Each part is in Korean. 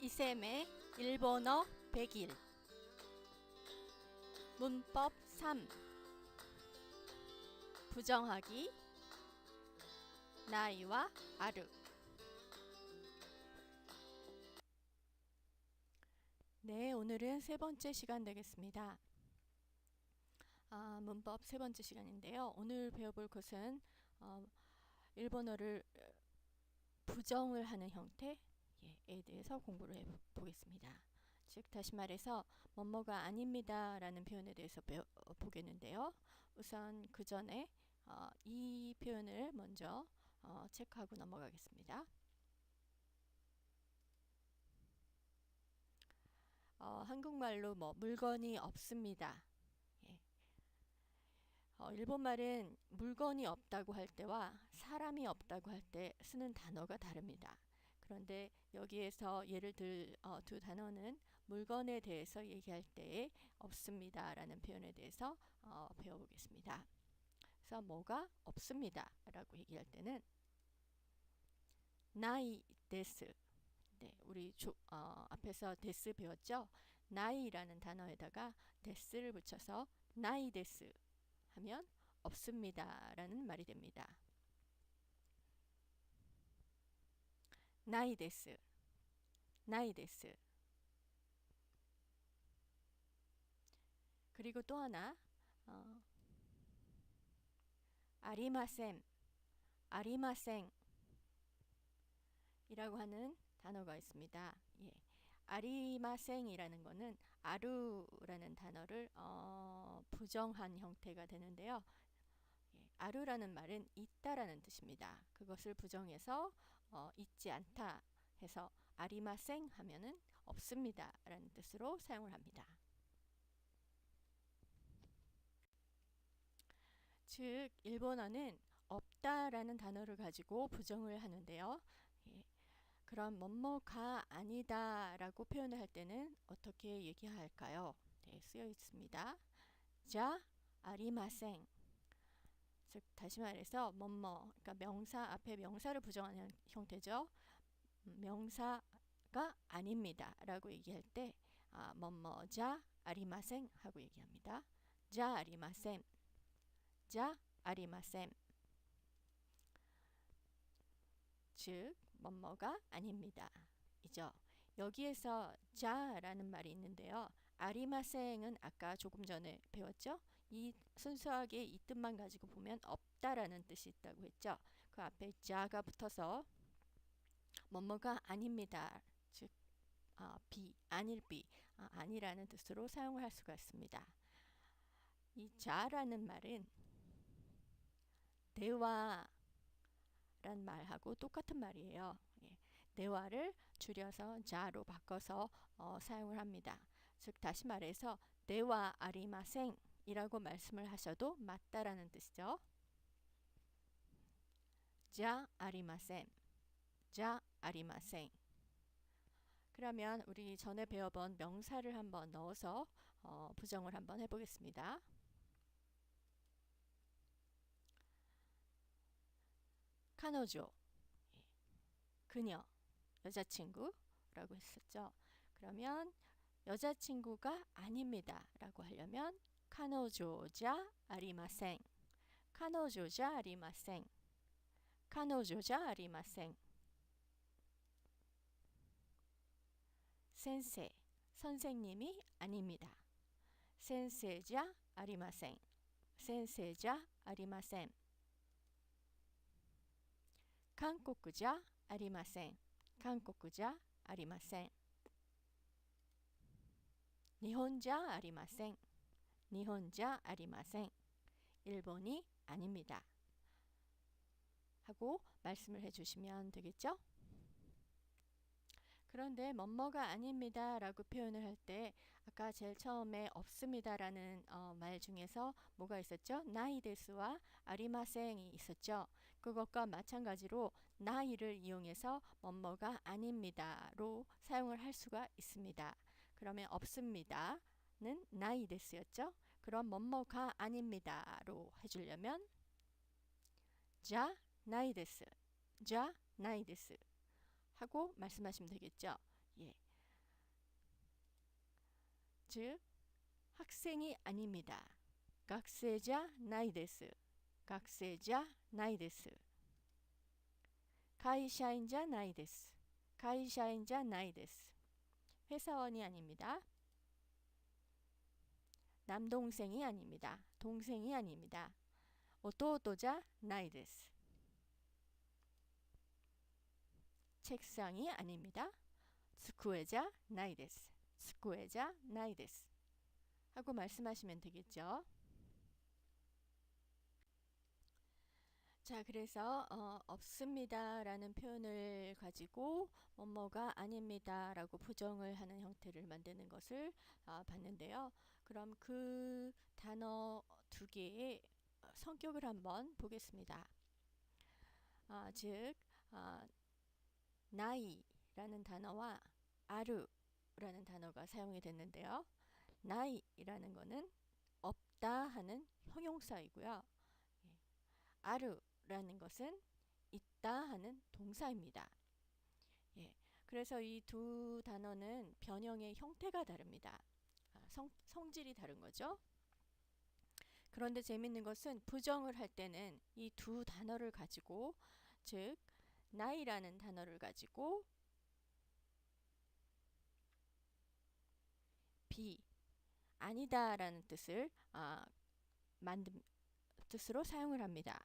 이쌤의 일본어 100일 문법 3 부정하기 나이와 아르. 네, 오늘은 세 번째 시간 되겠습니다. 문법 세 번째 시간인데요. 오늘 배워볼 것은 일본어를 부정을 하는 형태에 대해서 공부를 해보겠습니다. 즉 다시 말해서 뭐뭐가 아닙니다 라는 표현에 대해서 보겠는데요. 우선 그 전에 이 표현을 먼저 체크하고 넘어가겠습니다. 한국말로 물건이 없습니다. 일본말은 물건이 없다고 할 때와 사람이 없다고 할 때 쓰는 단어가 다릅니다. 그런데 여기에서 예를 들 두 단어는 물건에 대해서 얘기할 때에 없습니다 라는 표현에 대해서 배워보겠습니다. 그래서 뭐가 없습니다 라고 얘기할 때는 나이 데스. 네, 우리 앞에서 데스 배웠죠? 나이라는 단어에다가 데스를 붙여서 나이 데스 하면 없습니다 라는 말이 됩니다. 나이 데스, 나이 데스. 그리고 또 하나 아리마센, 아리마센 이라고 하는 단어가 있습니다. 아리마센이라는 거는 아루라는 단어를 부정한 형태가 되는데요. 아루라는 말은 있다라는 뜻입니다. 그것을 부정해서 있지 않다 해서 아리마생 하면은 없습니다 라는 뜻으로 사용을 합니다. 즉 일본어는 없다라는 단어를 가지고 부정을 하는데요. 그럼 뭐뭐가 아니다 라고 표현을 할 때는 어떻게 얘기할까요? 네, 쓰여 있습니다. 자, 아리마생. 즉 다시 말해서 뭐뭐, 그러니까 명사 앞에 명사를 부정하는 형태죠. 명사가 아닙니다 라고 얘기할 때 뭐뭐 자 아리마생 하고 얘기합니다. 자 아리마센, 자 아리마센. 즉 뭐뭐가 아닙니다 이죠. 여기에서 자라는 말이 있는데요. 아리마생은 아까 조금 전에 배웠죠. 이 순수하게 이 뜻만 가지고 보면 없다라는 뜻이 있다고 했죠. 그 앞에 자가 붙어서 뭐뭐가 아닙니다. 즉 아닐 비, 아니라는 뜻으로 사용을 할 수가 있습니다. 이 자라는 말은 대화 란 말하고 똑같은 말이에요. 대화를 줄여서 자로 바꿔서 사용을 합니다. 즉 다시 말해서 대화 아리마생 이라고 말씀을 하셔도 맞다라는 뜻이죠. 자 아리마센, 자 아리마생. 그러면 우리 전에 배워본 명사를 한번 넣어서 부정을 한번 해보겠습니다. 카노조, 그녀, 여자친구라고 했었죠. 그러면 여자친구가 아닙니다 라고 하려면 카노조자 아리마생, 카노조자 아리마생, 카노조자 아리마생. 센세, 선생님이 아닙니다. 센세자 아리마생, 센세자 아리마생. 한국자 아리마생, 한국자 아리마생. 일본자 아리마생, 일본자 아리마생. 일본이 아닙니다 하고 말씀을 해주시면 되겠죠. 그런데 뭐뭐가 아닙니다 라고 표현을 할 때 아까 제일 처음에 없습니다 라는 말 중에서 뭐가 있었죠? 나이 데스와 아리마생이 있었죠. 그것과 마찬가지로 나이를 이용해서 뭐뭐가 아닙니다 로 사용을 할 수가 있습니다. 그러면 없습니다 는 나이 데스였죠. 그럼 뭐뭐가 아닙니다 로 해주려면 자 나이 데스, 자 나이 데스 하고 말씀하시면 되겠죠. 즉 학생이 아닙니다. 학생자 나이 데스. 학생자 나이 데스. 가이샤인자 나이 데스. 가이샤인자 나이 데스. 회사원이 아닙니다. 남동생이 아닙니다. 동생이 아닙니다. 오토오토자 나이 데스. 책상이 아닙니다. 스쿠에자 나이 데스. 스쿠에자 나이 데스. 하고 말씀하시면 되겠죠. 자, 그래서 없습니다 라는 표현을 가지고 뭐뭐가 아닙니다 라고 부정을 하는 형태를 만드는 것을 봤는데요. 그럼 그 단어 두 개의 성격을 한번 보겠습니다. 즉 나이라는 단어와 아루라는 단어가 사용이 됐는데요. 나이라는 거는 없다 하는 형용사이고요. 아루라는 것은 있다 하는 동사입니다. 그래서 이 두 단어는 변형의 형태가 다릅니다. 성질이 다른 거죠. 그런데 재밌는 것은 부정을 할 때는 이 두 단어를 가지고, 즉 나이라는 단어를 가지고 비, 아니다 라는 뜻을 만든 뜻으로 사용을 합니다.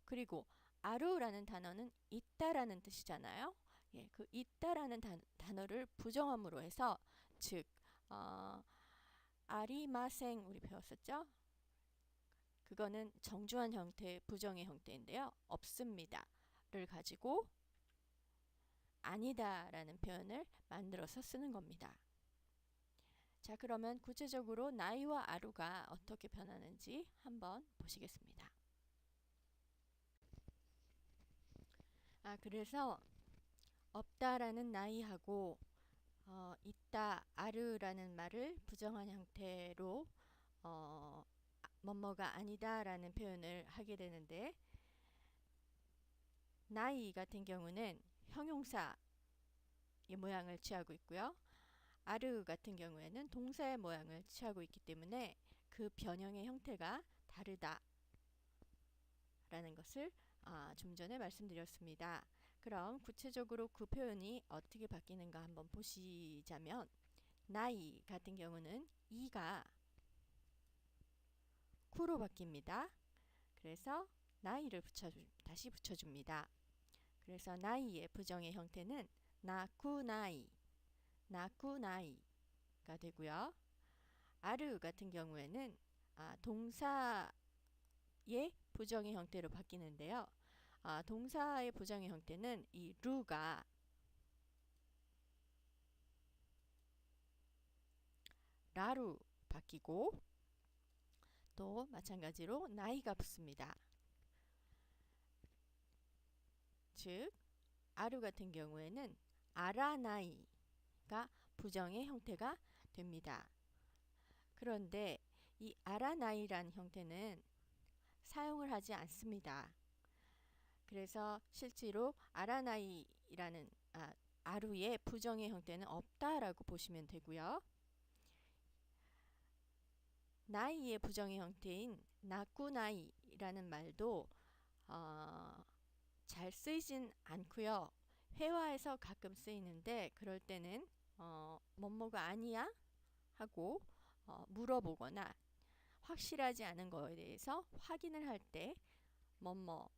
그리고 아루라는 단어는 있다라는 뜻이잖아요. 그 있다라는 단어를 부정함으로 해서, 즉 아리마생 우리 배웠었죠? 그거는 정주한 형태의 부정의 형태인데요. 없습니다를 가지고 아니다라는 표현을 만들어서 쓰는 겁니다. 자, 그러면 구체적으로 나이와 아루가 어떻게 변하는지 한번 보시겠습니다. 그래서 없다라는 나이하고 있다 아르라는 말을 부정한 형태로 뭐뭐가 아니다라는 표현을 하게 되는데, 나이 같은 경우는 형용사의 모양을 취하고 있고요. 아르 같은 경우에는 동사의 모양을 취하고 있기 때문에 그 변형의 형태가 다르다 라는 것을 좀 전에 말씀드렸습니다. 그럼 구체적으로 그 표현이 어떻게 바뀌는가 한번 보시자면, 나이 같은 경우는 이가 쿠로 바뀝니다. 그래서 나이를 다시 붙여줍니다. 그래서 나이의 부정의 형태는 나쿠나이, 나쿠나이가 되고요. 아르 같은 경우에는 동사의 부정의 형태로 바뀌는데요. 동사의 부정의 형태는 이 루가 라루 바뀌고, 또 마찬가지로 나이가 붙습니다. 즉 아루 같은 경우에는 아라나이가 부정의 형태가 됩니다. 그런데 이 아라나이란 형태는 사용을 하지 않습니다. 그래서 실제로 아라나이라는 아루의 부정의 형태는 없다라고 보시면 되고요. 나이의 부정의 형태인 나꾸나이라는 말도 잘 쓰이진 않고요. 회화에서 가끔 쓰이는데, 그럴 때는 뭐뭐가 아니야 하고 물어보거나 확실하지 않은 거에 대해서 확인을 할 때 뭐뭐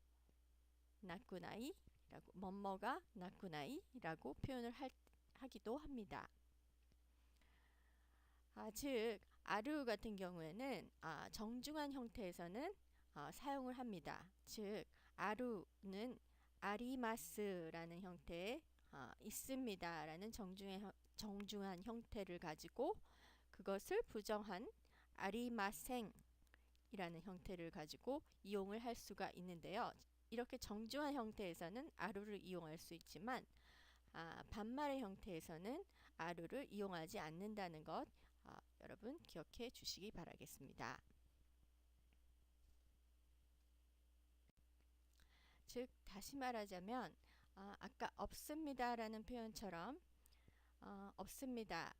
나꾸나이라고, 뭐뭐가 나꾸나이라고 표현을 하기도 합니다. 즉 아루 같은 경우에는 정중한 형태에서는 사용을 합니다. 즉 아루는 아리마스라는 형태에 있습니다 라는 정중한 형태를 가지고, 그것을 부정한 아리마생 이라는 형태를 가지고 이용을 할 수가 있는데요. 이렇게 정중한 형태에서는 아루를 이용할 수 있지만 반말의 형태에서는 아루를 이용하지 않는다는 것 여러분 기억해 주시기 바라겠습니다. 즉 다시 말하자면 아까 없습니다 라는 표현처럼 없습니다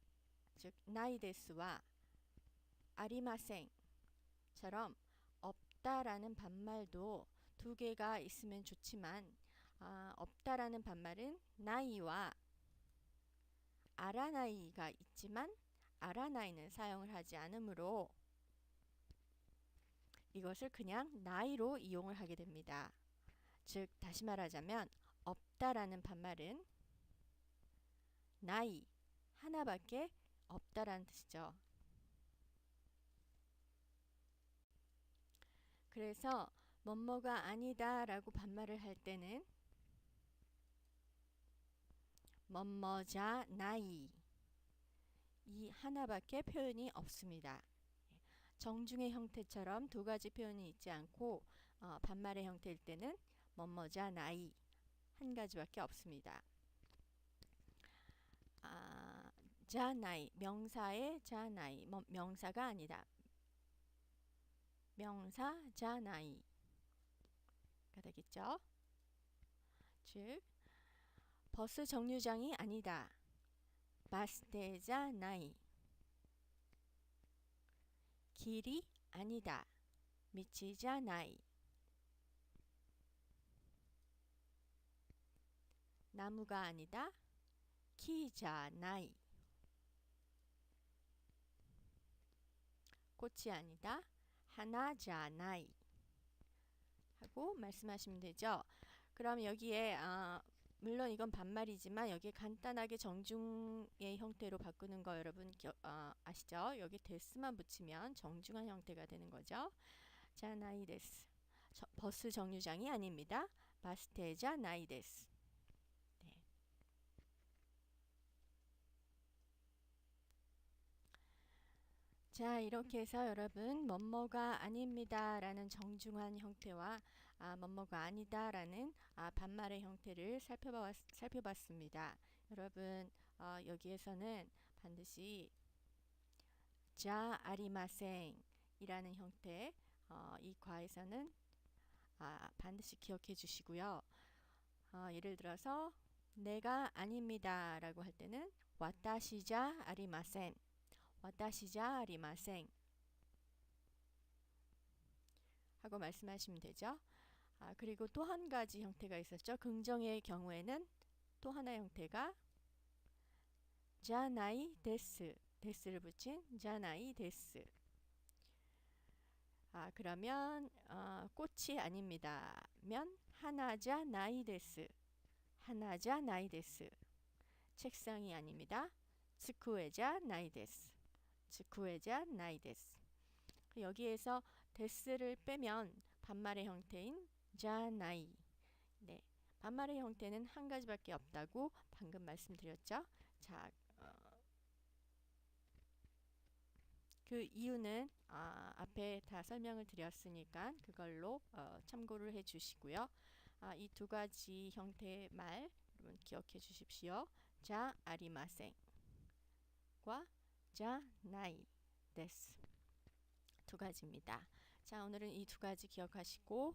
즉 나이데스와 아리마생처럼 없다라는 반말도 두 개가 있으면 좋지만 없다라는 반말은 나이와 아라나이가 있지만 아라나이는 사용을 하지 않으므로 이것을 그냥 나이로 이용을 하게 됩니다. 즉 다시 말하자면 없다라는 반말은 나이 하나밖에 없다라는 뜻이죠. 그래서 뭐뭐가 아니다 라고 반말을 할 때는 뭐뭐자 나이 이 하나밖에 표현이 없습니다. 정중의 형태처럼 두 가지 표현이 있지 않고 반말의 형태일 때는 뭐뭐자 나이 한 가지밖에 없습니다. 자 나이 명사의 자 나이 명사가 아니다. 명사 자 나이가 되겠죠. 즉 버스 정류장이 아니다. 바스테자 나이 길이 아니다. 미치자 나이 나무가 아니다. 키자 나이 꽃이 아니다. 하나자 나이 하고 말씀하시면 되죠. 그럼 여기에 물론 이건 반말이지만 여기에 간단하게 정중의 형태로 바꾸는 거 여러분 아시죠? 여기 데스만 붙이면 정중한 형태가 되는 거죠. 자 나이 데스 버스 정류장이 아닙니다. 바스테자 나이 데스. 네. 자 이렇게 해서 여러분 뭐뭐가 아닙니다 라는 정중한 형태와 뭐뭐가 아니다 라는 반말의 형태를 살펴봤습니다. 여러분 여기에서는 반드시 자 아리마생 이라는 형태 이 과에서는 반드시 기억해 주시고요. 예를 들어서 내가 아닙니다 라고 할 때는 와타시자 아리마센 와타시자 아리마생 하고 말씀하시면 되죠. 그리고 또 한 가지 형태가 있었죠. 긍정의 경우에는 또 하나의 형태가 자나이 데스 데스를 붙인 자나이 데스. 그러면 꽃이 아닙니다 면 하나자 나이 데스 하나자 나이 데스. 책상이 아닙니다. 츠쿠에자 나이 데스 츠쿠에자 나이 데스. 여기에서 데스를 빼면 반말의 형태인 자 나이. 네, 반말의 형태는 한 가지밖에 없다고 방금 말씀드렸죠. 자, 그 이유는 앞에 다 설명을 드렸으니까 그걸로 참고를 해 주시고요. 이 두 가지 형태의 말 여러분 기억해 주십시오. 자 아리마생과 자 나이 데스 두 가지입니다. 자 오늘은 이 두 가지 기억하시고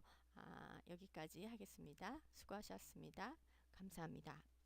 여기까지 하겠습니다. 수고하셨습니다. 감사합니다.